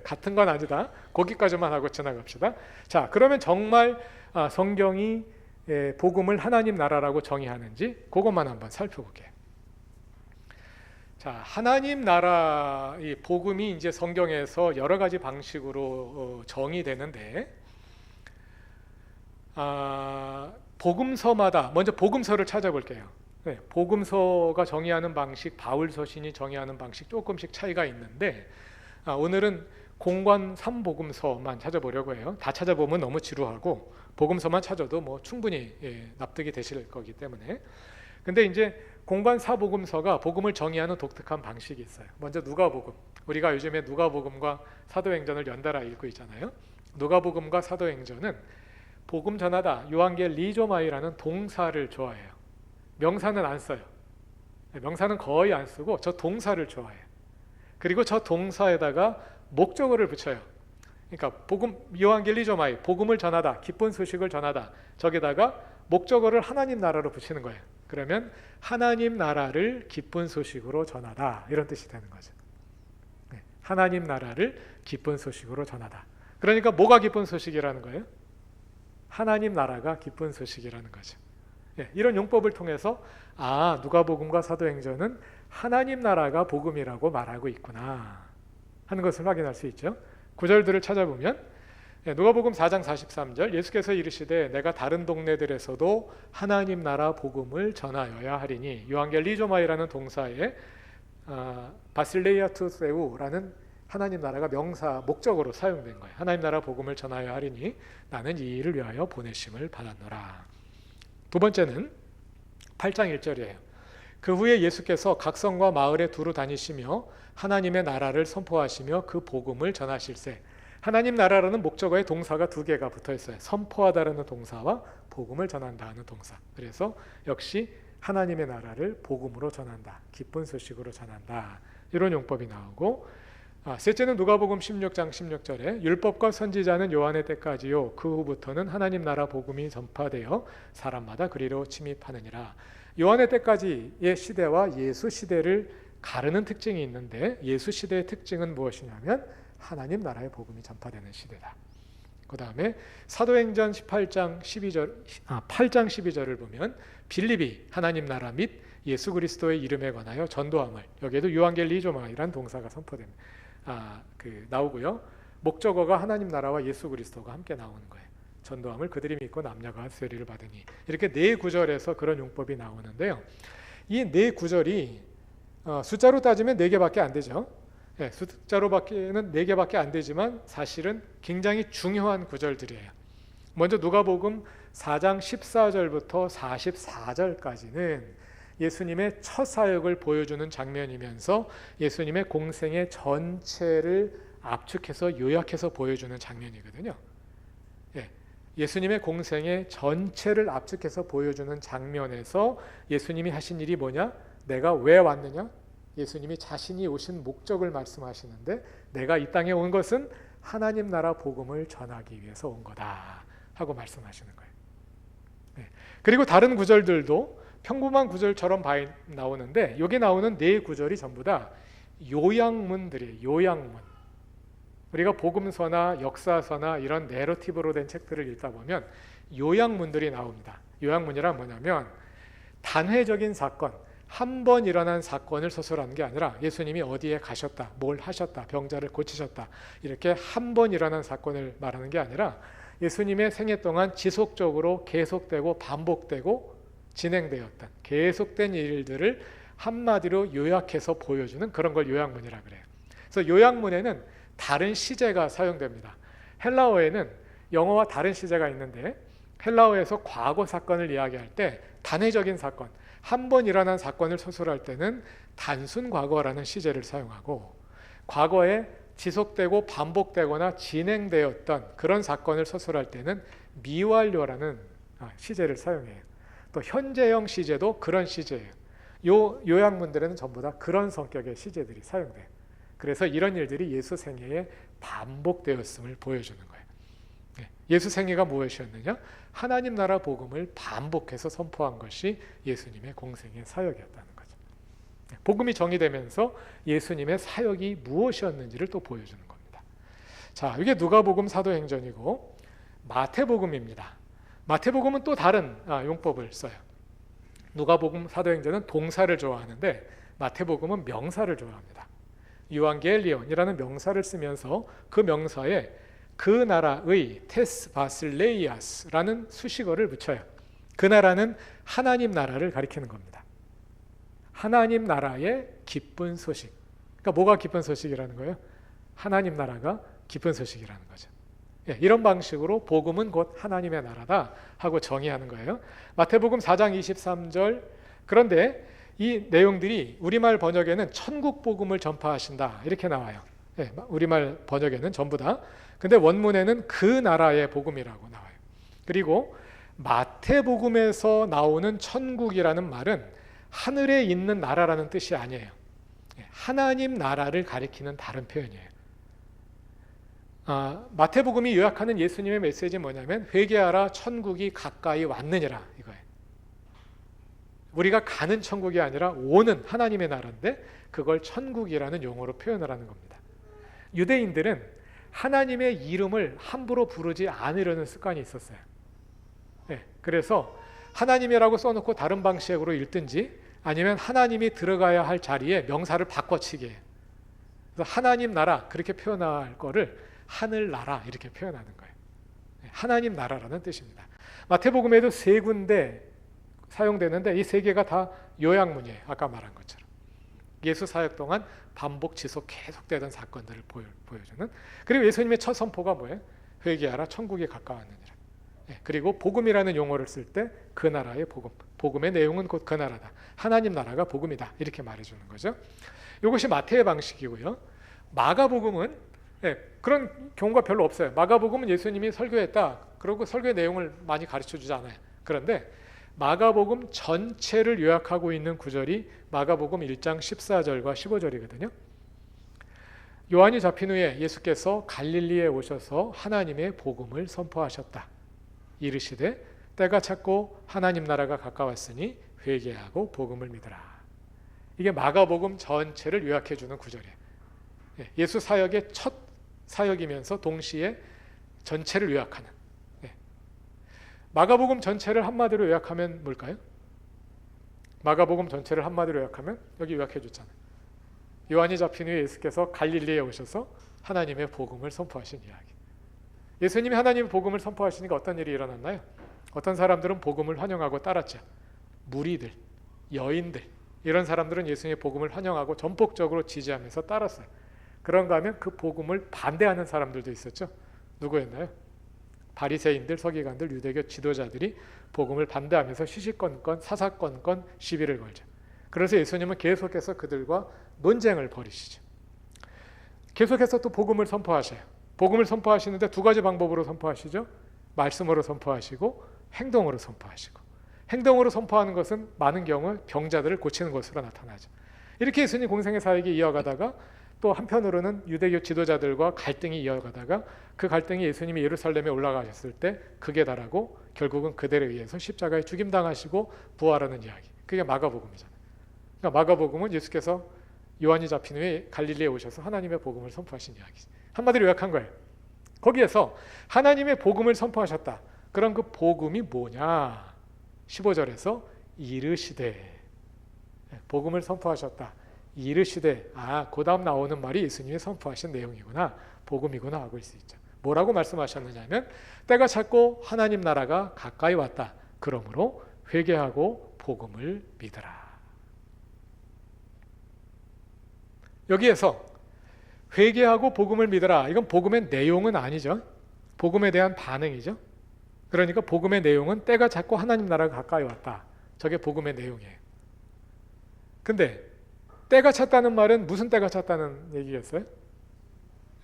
같은 건 아니다. 거기까지만 하고 지나갑시다. 자, 그러면 정말 성경이 복음을 하나님 나라라고 정의하는지 그것만 한번 살펴볼게요. 자, 하나님 나라 이 복음이 이제 성경에서 여러 가지 방식으로 정의되는데, 복음서마다 먼저 복음서를 찾아볼게요. 복음서가 정의하는 방식, 바울 서신이 정의하는 방식 조금씩 차이가 있는데, 오늘은 공관 3복음서만 찾아보려고 해요. 다 찾아보면 너무 지루하고 복음서만 찾아도 뭐 충분히 납득이 되실 거기 때문에. 근데 이제 공관 4복음서가 복음을 정의하는 독특한 방식이 있어요. 먼저 누가복음. 우리가 요즘에 누가복음과 사도행전을 연달아 읽고 있잖아요. 누가복음과 사도행전은 복음 전하다, 요한겔리조마이라는 동사를 좋아해요. 명사는 안 써요. 명사는 거의 안 쓰고 저 동사를 좋아해요. 그리고 저 동사에다가 목적어를 붙여요. 그러니까 복음, 요한겔리조마이, 복음을 전하다, 기쁜 소식을 전하다, 저기다가 목적어를 하나님 나라로 붙이는 거예요. 그러면 하나님 나라를 기쁜 소식으로 전하다, 이런 뜻이 되는 거죠. 하나님 나라를 기쁜 소식으로 전하다. 그러니까 뭐가 기쁜 소식이라는 거예요? 하나님 나라가 기쁜 소식이라는 거죠. 이런 용법을 통해서 누가복음과 사도행전은 하나님 나라가 복음이라고 말하고 있구나 하는 것을 확인할 수 있죠. 구절들을 찾아보면 누가복음 4장 43절, 예수께서 이르시되 내가 다른 동네들에서도 하나님 나라 복음을 전하여야 하리니, 요한겔리조마이라는 동사에 바실레이아 투세우라는 하나님 나라가 명사 목적으로 사용된 거예요. 하나님 나라 복음을 전하여야 하리니 나는 이 일을 위하여 보내심을 받았노라. 두 번째는 8장 1절이에요. 그 후에 예수께서 각 성과 마을에 두루 다니시며 하나님의 나라를 선포하시며 그 복음을 전하실세. 하나님 나라라는 목적어에 동사가 두 개가 붙어 있어요. 선포하다라는 동사와 복음을 전한다는 동사. 그래서 역시 하나님의 나라를 복음으로 전한다, 기쁜 소식으로 전한다, 이런 용법이 나오고, 셋째는 누가복음 16장 16절에 율법과 선지자는 요한의 때까지요 그 후부터는 하나님 나라 복음이 전파되어 사람마다 그리로 침입하느니라. 요한의 때까지의 시대와 예수 시대를 가르는 특징이 있는데, 예수 시대의 특징은 무엇이냐면 하나님 나라의 복음이 전파되는 시대다. 그 다음에 사도행전 8장 12절을 보면 빌립이 하나님 나라 및 예수 그리스도의 이름에 관하여 전도함을, 여기에도 요한겔리조마이라는 동사가 선포됩니다. 나오고요. 목적어가 하나님 나라와 예수 그리스도가 함께 나오는 거예요. 전도함을 그들이 믿고 남녀가 세례를 받으니, 이렇게 네 구절에서 그런 용법이 나오는데요. 이 네 구절이 숫자로 따지면 네 개밖에 안 되죠. 숫자로밖에는 네 개밖에 안 되지만 사실은 굉장히 중요한 구절들이에요. 먼저 누가복음 4장 14절부터 44절까지는 예수님의 첫 사역을 보여주는 장면이면서 예수님의 공생의 전체를 압축해서 요약해서 보여주는 장면이거든요. 예수님의 공생의 전체를 압축해서 보여주는 장면에서 예수님이 하신 일이 뭐냐? 내가 왜 왔느냐? 예수님이 자신이 오신 목적을 말씀하시는데, 내가 이 땅에 온 것은 하나님 나라 복음을 전하기 위해서 온 거다 하고 말씀하시는 거예요. 그리고 다른 구절들도 평범한 구절처럼 나오는데, 여기 나오는 네 구절이 전부 다 요약문들이에요. 요약문. 우리가 복음서나 역사서나 이런 내러티브로 된 책들을 읽다 보면 요약문들이 나옵니다. 요약문이란 뭐냐면 단회적인 사건, 한 번 일어난 사건을 서술하는 게 아니라 예수님이 어디에 가셨다, 뭘 하셨다, 병자를 고치셨다, 이렇게 한 번 일어난 사건을 말하는 게 아니라 예수님의 생애 동안 지속적으로 계속되고 반복되고 진행되었던 계속된 일들을 한마디로 요약해서 보여주는 그런 걸 요약문이라 그래요. 그래서 요약문에는 다른 시제가 사용됩니다. 헬라어에는 영어와 다른 시제가 있는데, 헬라어에서 과거 사건을 이야기할 때 단회적인 사건, 한 번 일어난 사건을 서술할 때는 단순 과거라는 시제를 사용하고, 과거에 지속되고 반복되거나 진행되었던 그런 사건을 서술할 때는 미완료라는 시제를 사용해요. 또 현재형 시제도 그런 시제예요. 요약문들에는 전부 다 그런 성격의 시제들이 사용돼요. 그래서 이런 일들이 예수 생애에 반복되었음을 보여주는 거예요. 예수 생애가 무엇이었느냐? 하나님 나라 복음을 반복해서 선포한 것이 예수님의 공생의 사역이었다는 거죠. 복음이 정의되면서 예수님의 사역이 무엇이었는지를 또 보여주는 겁니다. 자, 이게 누가복음, 사도행전이고 마태복음입니다. 마태복음은 또 다른 용법을 써요. 누가복음, 사도행전은 동사를 좋아하는데 마태복음은 명사를 좋아합니다. 유앙겔리온이라는 명사를 쓰면서 그 명사에 그 나라의 테스 바실레이아스라는 수식어를 붙여요. 그 나라는 하나님 나라를 가리키는 겁니다. 하나님 나라의 기쁜 소식. 그러니까 뭐가 기쁜 소식이라는 거예요? 하나님 나라가 기쁜 소식이라는 거죠. 이런 방식으로 복음은 곧 하나님의 나라다 하고 정의하는 거예요. 마태복음 4장 23절. 그런데 이 내용들이 우리말 번역에는 천국 복음을 전파하신다 이렇게 나와요. 우리말 번역에는 전부 다. 근데 원문에는 그 나라의 복음이라고 나와요. 그리고 마태복음에서 나오는 천국이라는 말은 하늘에 있는 나라라는 뜻이 아니에요. 하나님 나라를 가리키는 다른 표현이에요. 마태복음이 요약하는 예수님의 메시지는 뭐냐면 회개하라 천국이 가까이 왔느니라 이거예요. 우리가 가는 천국이 아니라 오는 하나님의 나라인데 그걸 천국이라는 용어로 표현을 하는 겁니다. 유대인들은 하나님의 이름을 함부로 부르지 않으려는 습관이 있었어요. 그래서 하나님이라고 써놓고 다른 방식으로 읽든지 아니면 하나님이 들어가야 할 자리에 명사를 바꿔치기 해요. 그래서 하나님 나라 그렇게 표현할 거를 하늘나라 이렇게 표현하는 거예요. 하나님 나라라는 뜻입니다. 마태복음에도 3군데 사용되는데 이 3개가 다 요약문이에요. 아까 말한 것처럼 예수 사역 동안 반복 지속 계속되던 사건들을 보여주는. 그리고 예수님의 첫 선포가 뭐예요? 회개하라 천국이 가까웠느니라. 그리고 복음이라는 용어를 쓸 때 그 나라의 복음, 복음의 내용은 곧 그 나라다, 하나님 나라가 복음이다 이렇게 말해주는 거죠. 이것이 마태의 방식이고요. 마가복음은 그런 경우가 별로 없어요. 마가복음은 예수님이 설교했다 그러고 설교의 내용을 많이 가르쳐주지 않아요. 그런데 마가복음 전체를 요약하고 있는 구절이 마가복음 1장 14절과 15절이거든요. 요한이 잡힌 후에 예수께서 갈릴리에 오셔서 하나님의 복음을 선포하셨다. 이르시되 때가 찼고 하나님 나라가 가까웠으니 회개하고 복음을 믿으라. 이게 마가복음 전체를 요약해 주는 구절이에요. 예수 사역의 첫 사역이면서 동시에 전체를 요약하는. 마가복음 전체를 한마디로 요약하면 뭘까요? 마가복음 전체를 한마디로 요약하면 여기 요약해 줬잖아요. 요한이 잡힌 후에 예수께서 갈릴리에 오셔서 하나님의 복음을 선포하신 이야기. 예수님이 하나님의 복음을 선포하시니까 어떤 일이 일어났나요? 어떤 사람들은 복음을 환영하고 따랐죠. 무리들, 여인들 이런 사람들은 예수님의 복음을 환영하고 전폭적으로 지지하면서 따랐어요. 그런가 하면 그 복음을 반대하는 사람들도 있었죠. 누구였나요? 바리새인들, 서기관들, 유대교 지도자들이 복음을 반대하면서 시시건건 사사건건 시비를 걸죠. 그래서 예수님은 계속해서 그들과 논쟁을 벌이시죠. 계속해서 또 복음을 선포하셔요. 복음을 선포하시는데 2가지 방법으로 선포하시죠. 말씀으로 선포하시고 행동으로 선포하시고. 행동으로 선포하는 것은 많은 경우 병자들을 고치는 것으로 나타나죠. 이렇게 예수님 공생의 사역이 이어가다가 또 한편으로는 유대교 지도자들과 갈등이 이어가다가 그 갈등이 예수님이 예루살렘에 올라가셨을 때 극에 달하고 결국은 그들에 의해서 십자가에 죽임당하시고 부활하는 이야기. 그게 마가복음이잖아요. 그러니까 마가복음은 예수께서 요한이 잡힌 후에 갈릴리에 오셔서 하나님의 복음을 선포하신 이야기. 한마디로 요약한 거예요. 거기에서 하나님의 복음을 선포하셨다. 그럼 그 복음이 뭐냐? 15절에서 이르시되, 복음을 선포하셨다. 이르시되, 그 다음 나오는 말이 예수님이 선포하신 내용이구나, 복음이구나 하고 있을 수 있죠. 뭐라고 말씀하셨느냐면 때가 찼고 하나님 나라가 가까이 왔다. 그러므로 회개하고 복음을 믿으라. 여기에서 회개하고 복음을 믿으라, 이건 복음의 내용은 아니죠. 복음에 대한 반응이죠. 그러니까 복음의 내용은 때가 찼고 하나님 나라가 가까이 왔다. 저게 복음의 내용이에요. 근데 때가 찼다는 말은 무슨 때가 찼다는 얘기겠어요?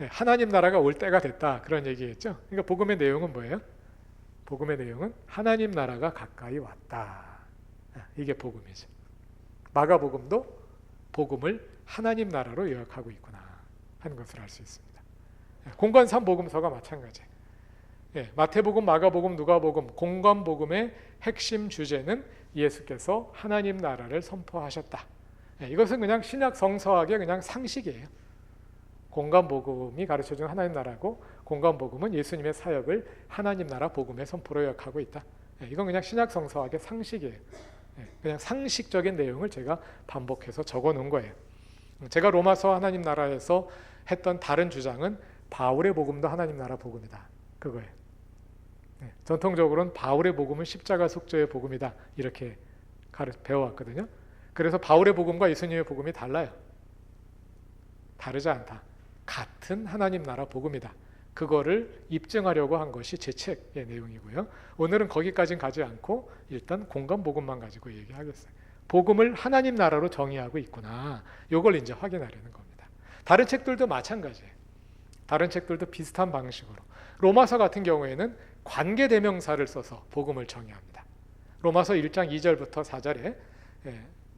하나님 나라가 올 때가 됐다, 그런 얘기겠죠. 그러니까 복음의 내용은 뭐예요? 복음의 내용은 하나님 나라가 가까이 왔다. 이게 복음이죠. 마가복음도 복음을 하나님 나라로 요약하고 있구나 하는 것을 알 수 있습니다. 공관 3복음서가 마찬가지예요. 마태복음, 마가복음, 누가복음, 공관복음의 핵심 주제는 예수께서 하나님 나라를 선포하셨다. 이것은 그냥 신약 성서학의 그냥 상식이에요. 공간복음이 가르쳐주는 하나님 나라고 공간복음은 예수님의 사역을 하나님 나라 복음의 선포로 요약하고 있다. 이건 그냥 신약 성서학의 상식이에요. 그냥 상식적인 내용을 제가 반복해서 적어 놓은 거예요. 제가 로마서 하나님 나라에서 했던 다른 주장은 바울의 복음도 하나님 나라 복음이다. 그거예요. 전통적으로는 바울의 복음은 십자가 속죄의 복음이다. 이렇게 배워왔거든요. 그래서 바울의 복음과 예수님의 복음이 달라요. 다르지 않다. 같은 하나님 나라 복음이다. 그거를 입증하려고 한 것이 제 책의 내용이고요. 오늘은 거기까지는 가지 않고 일단 공간 복음만 가지고 얘기하겠어요. 복음을 하나님 나라로 정의하고 있구나. 이걸 이제 확인하려는 겁니다. 다른 책들도 마찬가지예요. 다른 책들도 비슷한 방식으로. 로마서 같은 경우에는 관계대명사를 써서 복음을 정의합니다. 로마서 1장 2절부터 4절에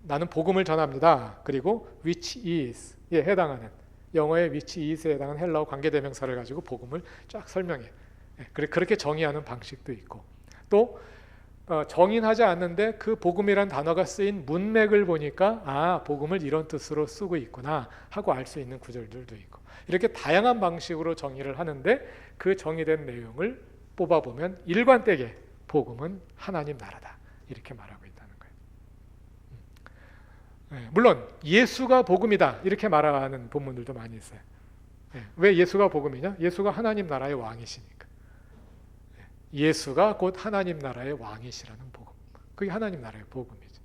나는 복음을 전합니다. 그리고 which is에 해당하는 영어의 which is에 해당하는 헬라어 관계대명사를 가지고 복음을 쫙 설명해. 그렇게 정의하는 방식도 있고 또 정의하지 않는데 그 복음이란 단어가 쓰인 문맥을 보니까 복음을 이런 뜻으로 쓰고 있구나 하고 알 수 있는 구절들도 있고 이렇게 다양한 방식으로 정의를 하는데 그 정의된 내용을 뽑아보면 일관되게 복음은 하나님 나라다 이렇게 말하고 있다는 거예요. 물론 예수가 복음이다 이렇게 말하는 본문들도 많이 있어요. 왜 예수가 복음이냐? 예수가 하나님 나라의 왕이시니까. 예수가 곧 하나님 나라의 왕이시라는 복음. 그게 하나님 나라의 복음이죠.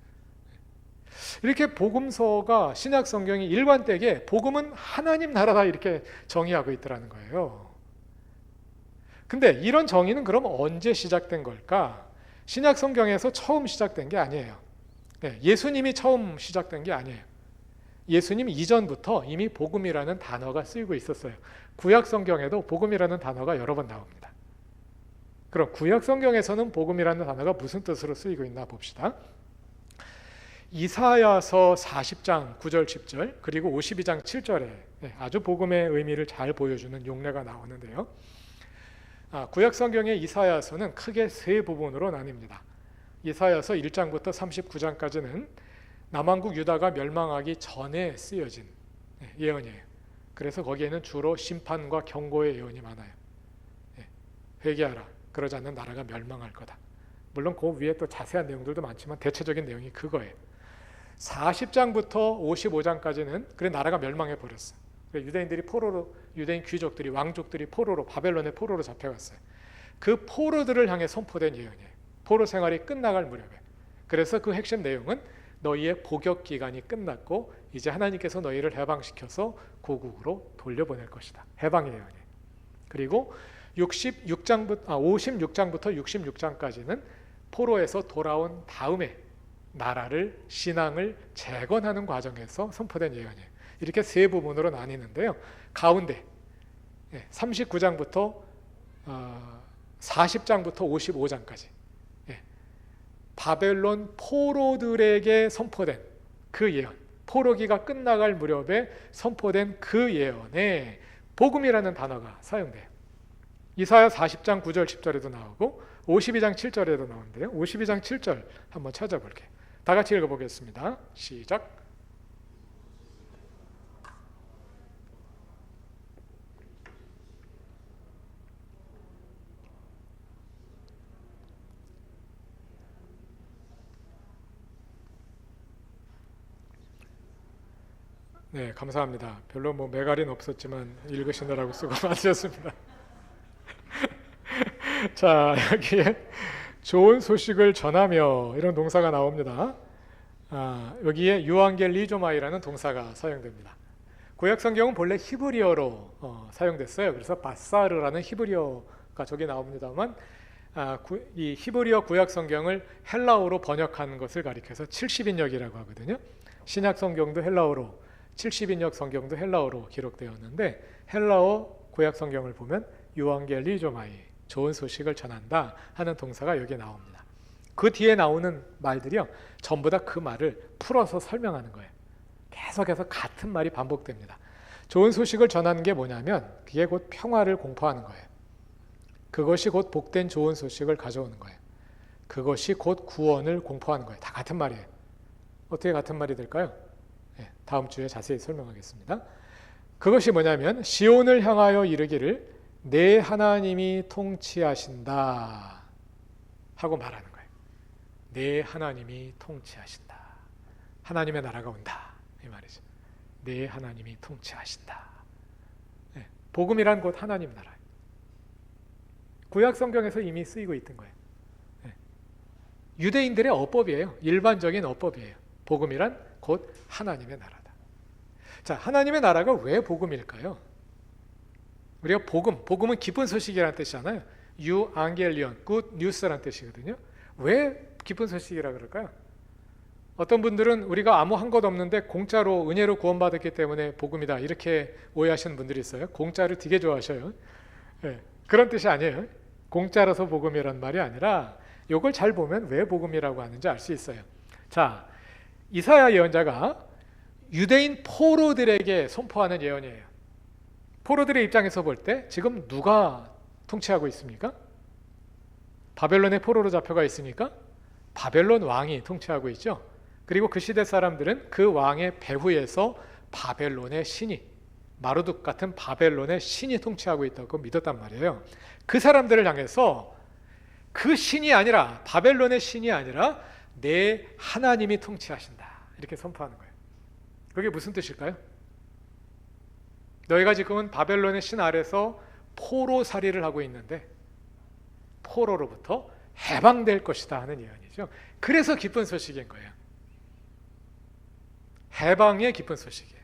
이렇게 복음서가 신약 성경이 일관되게 복음은 하나님 나라다 이렇게 정의하고 있더라는 거예요. 근데 이런 정의는 그럼 언제 시작된 걸까? 신약 성경에서 처음 시작된 게 아니에요. 예수님이 처음 시작된 게 아니에요. 예수님 이전부터 이미 복음이라는 단어가 쓰이고 있었어요. 구약 성경에도 복음이라는 단어가 여러 번 나옵니다. 그럼 구약 성경에서는 복음이라는 단어가 무슨 뜻으로 쓰이고 있나 봅시다. 이사야서 40장 9절 10절 그리고 52장 7절에 아주 복음의 의미를 잘 보여주는 용례가 나오는데요. 구약 성경의 이사야서는 크게 세 부분으로 나뉩니다. 이사야서 1장부터 39장까지는 남왕국 유다가 멸망하기 전에 쓰여진 예언이에요. 그래서 거기에는 주로 심판과 경고의 예언이 많아요. 회개하라. 그러지 않는 나라가 멸망할 거다. 물론 그 위에 또 자세한 내용들도 많지만 대체적인 내용이 그거예요. 40장부터 55장까지는 그래 나라가 멸망해 버렸어. 유대인들이 포로로 유대인 귀족들이 왕족들이 포로로 바벨론의 포로로 잡혀갔어요. 그 포로들을 향해 선포된 예언이에요. 포로 생활이 끝나갈 무렵에. 그래서 그 핵심 내용은 너희의 복역 기간이 끝났고 이제 하나님께서 너희를 해방시켜서 고국으로 돌려보낼 것이다. 해방의 예언이에요. 그리고 56장부터 66장까지는 포로에서 돌아온 다음에 나라를 신앙을 재건하는 과정에서 선포된 예언이에요. 이렇게 세 부분으로 나뉘는데요. 가운데 39장부터 40장부터 55장까지 바벨론 포로들에게 선포된 그 예언, 포로기가 끝나갈 무렵에 선포된 그 예언에 복음이라는 단어가 사용돼요. 이사야 40장 9절 10절에도 나오고 52장 7절에도 나오는데요. 52장 7절 한번 찾아볼게요. 다 같이 읽어보겠습니다. 시작. 네, 감사합니다. 별로 매갈은 없었지만 읽으시느라고 수고 많으셨습니다. 자, 여기에 좋은 소식을 전하며 이런 동사가 나옵니다. 여기에 유앙겔리조마이라는 동사가 사용됩니다. 구약 성경은 본래 히브리어로 사용됐어요. 그래서 바사르라는 히브리어가 저기 나옵니다만 이 히브리어 구약 성경을 헬라어로 번역한 것을 가리켜서 70인역이라고 하거든요. 신약 성경도 헬라어로 70인역 성경도 헬라어로 기록되었는데 헬라어 구약 성경을 보면 유앙겔리조마이 좋은 소식을 전한다 하는 동사가 여기에 나옵니다. 그 뒤에 나오는 말들이요 전부 다 그 말을 풀어서 설명하는 거예요. 계속해서 같은 말이 반복됩니다. 좋은 소식을 전하는 게 뭐냐면 그게 곧 평화를 공포하는 거예요. 그것이 곧 복된 좋은 소식을 가져오는 거예요. 그것이 곧 구원을 공포하는 거예요. 다 같은 말이에요. 어떻게 같은 말이 될까요? 다음 주에 자세히 설명하겠습니다. 그것이 뭐냐면 시온을 향하여 이르기를 내 하나님이 통치하신다 하고 말하는 거예요. 내 하나님이 통치하신다. 하나님의 나라가 온다 이 말이죠. 내 하나님이 통치하신다. 네, 복음이란 곧 하나님 나라예요. 구약 성경에서 이미 쓰이고 있던 거예요. 네, 유대인들의 어법이에요. 일반적인 어법이에요. 복음이란 곧 하나님의 나라다. 자, 하나님의 나라가 왜 복음일까요? 우리가 복음은 기쁜 소식이라는 뜻이잖아요. 유앙겔리온, 굿 뉴스라는 뜻이거든요. 왜 기쁜 소식이라 그럴까요? 어떤 분들은 우리가 아무 한 것 없는데 공짜로 은혜로 구원받았기 때문에 복음이다 이렇게 오해하시는 분들이 있어요. 공짜를 되게 좋아하셔요. 네, 그런 뜻이 아니에요. 공짜라서 복음이란 말이 아니라 이걸 잘 보면 왜 복음이라고 하는지 알 수 있어요. 자, 이사야 예언자가 유대인 포로들에게 선포하는 예언이에요. 포로들의 입장에서 볼 때 지금 누가 통치하고 있습니까? 바벨론의 포로로 잡혀가 있으니까 바벨론 왕이 통치하고 있죠. 그리고 그 시대 사람들은 그 왕의 배후에서 바벨론의 신이, 마르둑 같은 바벨론의 신이 통치하고 있다고 믿었단 말이에요. 그 사람들을 향해서 그 신이 아니라, 바벨론의 신이 아니라 내 하나님이 통치하신다 이렇게 선포하는 거예요. 그게 무슨 뜻일까요? 너희가 지금은 바벨론의 신 아래서 포로살이를 하고 있는데 포로로부터 해방될 것이다 하는 예언이죠. 그래서 기쁜 소식인 거예요. 해방의 기쁜 소식이에요.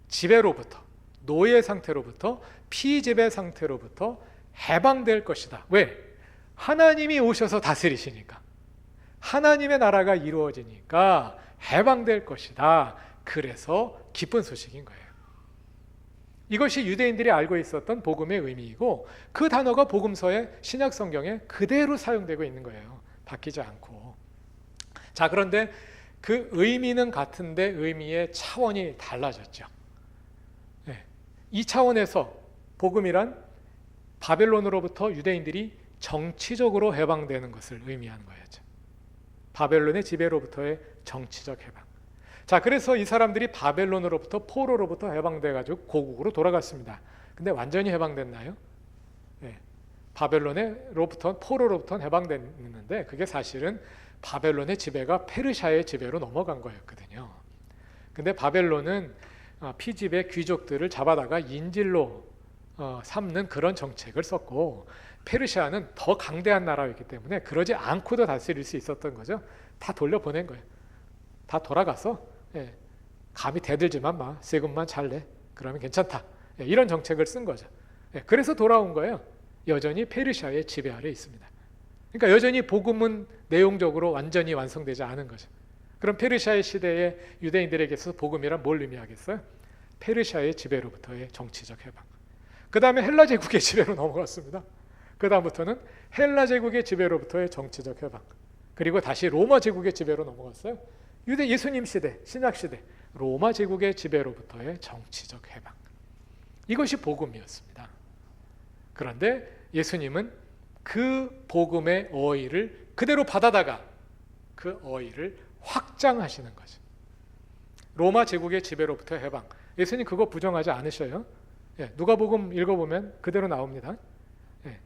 지배로부터, 노예 상태로부터, 피지배 상태로부터 해방될 것이다. 왜? 하나님이 오셔서 다스리시니까, 하나님의 나라가 이루어지니까 해방될 것이다. 그래서 기쁜 소식인 거예요. 이것이 유대인들이 알고 있었던 복음의 의미이고, 그 단어가 복음서의 신약 성경에 그대로 사용되고 있는 거예요. 바뀌지 않고. 자, 그런데 그 의미는 같은데 의미의 차원이 달라졌죠. 네. 이 차원에서 복음이란 바벨론으로부터 유대인들이 정치적으로 해방되는 것을 의미하는 거였죠. 바벨론의 지배로부터의 정치적 해방. 자, 그래서 이 사람들이 바벨론으로부터, 포로로부터 해방돼가지고 고국으로 돌아갔습니다. 근데 완전히 해방됐나요? 네. 바벨론으로부터, 포로로부터 해방됐는데 그게 사실은 바벨론의 지배가 페르시아의 지배로 넘어간 거였거든요. 근데 바벨론은 피지배 귀족들을 잡아다가 인질로 삼는 그런 정책을 썼고, 페르시아는 더 강대한 나라였기 때문에 그러지 않고도 다스릴 수 있었던 거죠. 다 돌려보낸 거예요. 다 돌아가서 감히 대들지만 마, 세금만 잘 내, 그러면 괜찮다, 이런 정책을 쓴 거죠. 그래서 돌아온 거예요. 여전히 페르시아의 지배 아래 있습니다. 그러니까 여전히 복음은 내용적으로 완전히 완성되지 않은 거죠. 그럼 페르시아의 시대의 유대인들에게서 복음이란 뭘 의미하겠어요? 페르시아의 지배로부터의 정치적 해방. 그 다음에 헬라 제국의 지배로 넘어갔습니다. 그 다음부터는 헬라 제국의 지배로부터의 정치적 해방. 그리고 다시 로마 제국의 지배로 넘어갔어요. 예수님 시대, 신약 시대, 로마 제국의 지배로부터의 정치적 해방. 이것이 복음이었습니다. 그런데 예수님은 그 복음의 어의를 그대로 받아다가 그 어의를 확장하시는 거죠. 로마 제국의 지배로부터 해방. 예수님 그거 부정하지 않으셔요. 누가복음 읽어보면 그대로 나옵니다.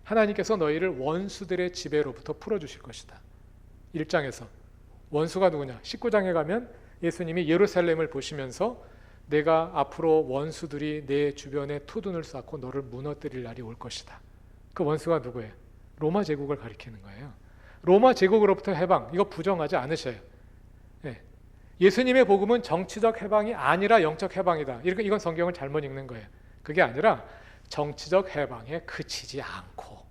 하나님께서 너희를 원수들의 지배로부터 풀어주실 것이다. 1장에서 원수가 누구냐? 19장에 가면 예수님이 예루살렘을 보시면서 내가 앞으로 원수들이 내 주변에 투둔을 쌓고 너를 무너뜨릴 날이 올 것이다. 그 원수가 누구예요? 로마 제국을 가리키는 거예요. 로마 제국으로부터 해방, 이거 부정하지 않으셔요. 예수님의 복음은 정치적 해방이 아니라 영적 해방이다. 이건 성경을 잘못 읽는 거예요. 그게 아니라 정치적 해방에 그치지 않고,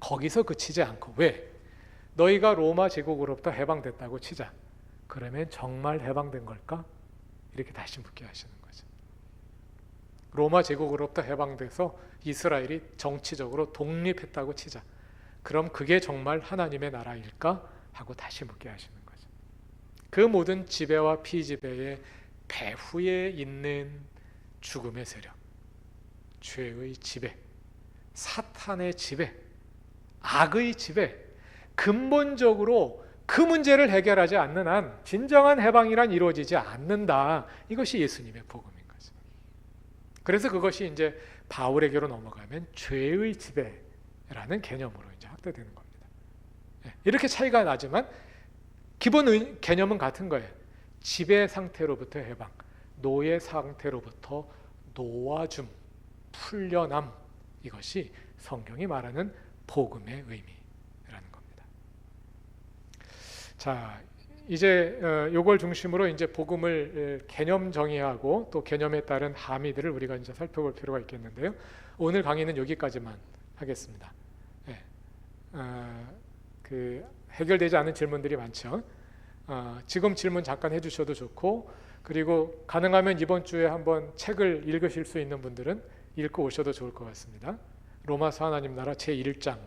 거기서 그치지 않고. 왜? 너희가 로마 제국으로부터 해방됐다고 치자. 그러면 정말 해방된 걸까? 이렇게 다시 묻게 하시는 거죠. 로마 제국으로부터 해방돼서 이스라엘이 정치적으로 독립했다고 치자. 그럼 그게 정말 하나님의 나라일까? 하고 다시 묻게 하시는 거죠. 그 모든 지배와 피지배의 배후에 있는 죽음의 세력, 죄의 지배, 사탄의 지배, 악의 지배, 근본적으로 그 문제를 해결하지 않는 한 진정한 해방이란 이루어지지 않는다. 이것이 예수님의 복음인 거죠. 그래서 그것이 이제 바울에게로 넘어가면 죄의 지배라는 개념으로 이제 확대되는 겁니다. 이렇게 차이가 나지만 기본 개념은 같은 거예요. 지배 상태로부터 해방, 노예 상태로부터 놓아줌, 풀려남, 이것이 성경이 말하는 복음의 의미라는 겁니다. 자, 이제 요걸 중심으로 이제 복음을 개념 정의하고 또 개념에 따른 함의들을 우리가 이제 살펴볼 필요가 있겠는데요. 오늘 강의는 여기까지만 하겠습니다. 그 해결되지 않은 질문들이 많죠. 지금 질문 잠깐 해주셔도 좋고, 그리고 가능하면 이번 주에 한번 책을 읽으실 수 있는 분들은 읽고 오셔도 좋을 것 같습니다. 로마서 하나님 나라 제1장,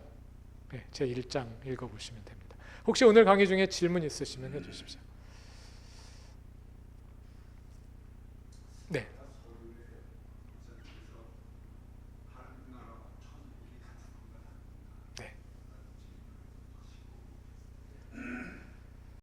제1장 읽어보시면 됩니다. 혹시 오늘 강의 중에 질문 있으시면 해주십시오.